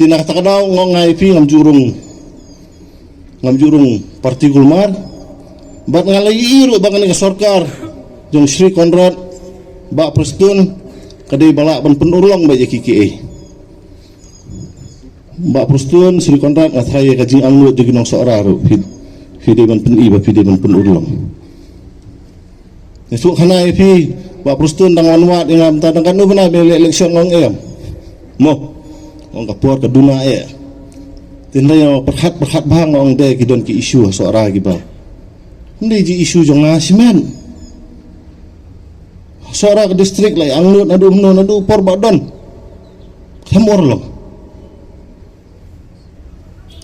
tinaktakadaw ngong IP ngam jurung parti Gulmar bat ngalai iru bagan ni sarkar jong Sri Konrad ba Preston kadai balak ban penurlang ba KKA ba Preston Sri Konrad ngathaya kajing anglut di ginong seorang ru fide ban peni ba fide ban penurlang esuk kana IP ba Preston dang wanwat ingam tadang kanu bena election ngong em mo ngong kapur kaduna tinday perhat bang ngong de kidon ki isu seorang giba hindi ji isu jong nasimen seorang ke distrik lai anglut adu por badon kamor lo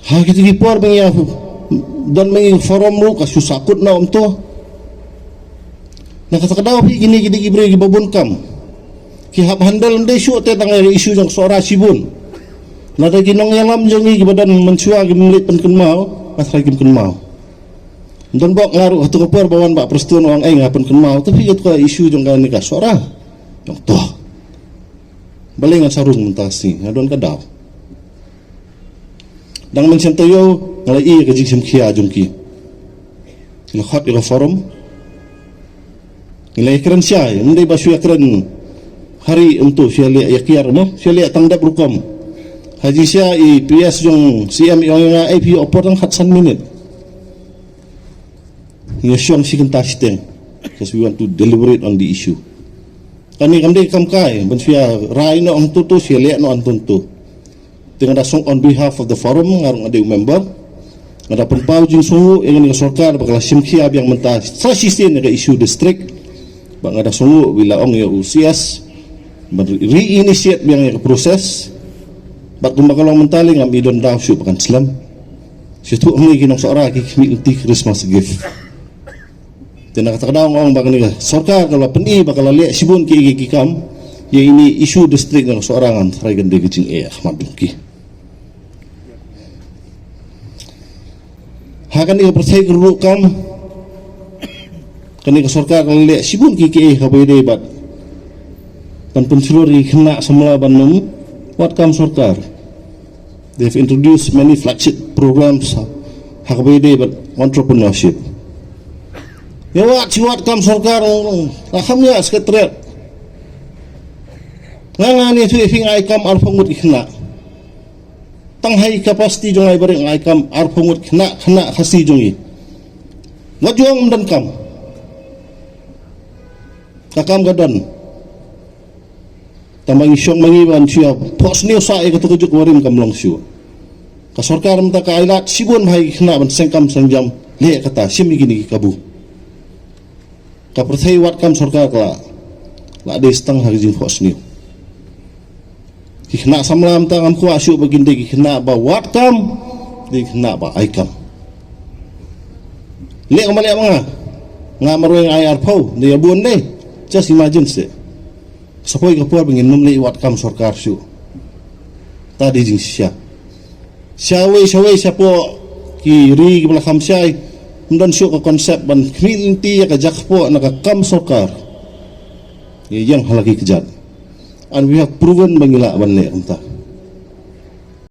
ha kita gi por mengia dan mengi forum lu ka susakut na to na kata kadaw pi gini gidi gibre gi babun kam ki hab handal ndai syu te tang isu jong seorang sibun na da ginong yalam jong gi badan mensua gi melit pen kenmau asra gi kenmau dan bok ngaruh tu kapur bawan bak Preston orang ngapen kenmau tapi itu ka isu jong kan nikah seorang jong toh balingan sarung mentasi ngadon kadaw dang mensentoyo ngalai ke jing simkhia jong ki lakhot ila forum nilai keren syai ndai basu keren hari untuk syali yakiar mo syali tangdap rukom haji syai PS jong CM yang IP opor tang hatsan minute Yeshong si kenta siteng because we want to deliberate on the issue kani kamde kamkai bensia rai no ang tutu siale no antuntu dengan dasong on behalf of the forum ngarung ade member ngada penpau jing sungu ingin sarkar bakal simkhia yang mentah sasisten ke isu distrik bang ada sungu bila ong ya usias reinitiate yang ya proses bak tumbakalong mentali ngam idon daw syu pakan slam situ ngi ginong seorang ki community Christmas gift tina kata orang bakal ni sarkar kalau peni bakal lihat sibun ki kam ya ini isu distrik ng seorangan try gande kecing Ahmad Dungki hakan ni percaya guru kam kani sarkar kalau lihat sibun ki KBD bat dan pensuluri kena semula banum what kam sarkar they've introduced many flagship programs HKBD but entrepreneurship ya wat kam sarkar lahamnya sekretariat ngangani tu ifing ai kam arpungut ikhna tanghai kapasti jong ai bareng ai kam arpungut khna khasi jongi ngajong dan kam kakam gadan tambang isyong mangiban siya pos niyo sa ay katukujuk warim kam long siya ka sarkar mta ka ailat sibun hai khna ban sengkam sengjam le kata simi gini kabu ka percaya wat kam sarkar la de stang hari jing pos niyo kena samlam tangam ku asyuk beginde kena ba wat kam di kena ba ai kam le kembali apa ngamaru yang ai arpau dia bun deh just imagine se sapoi kapur bengin numle wat kam sarkar syu tadi jing sia syawe siapo ki ri belakam syai mundan syu ke konsep ban community ka jakpo naka kam sarkar yang halagi kejat and we have proven bangila banle entah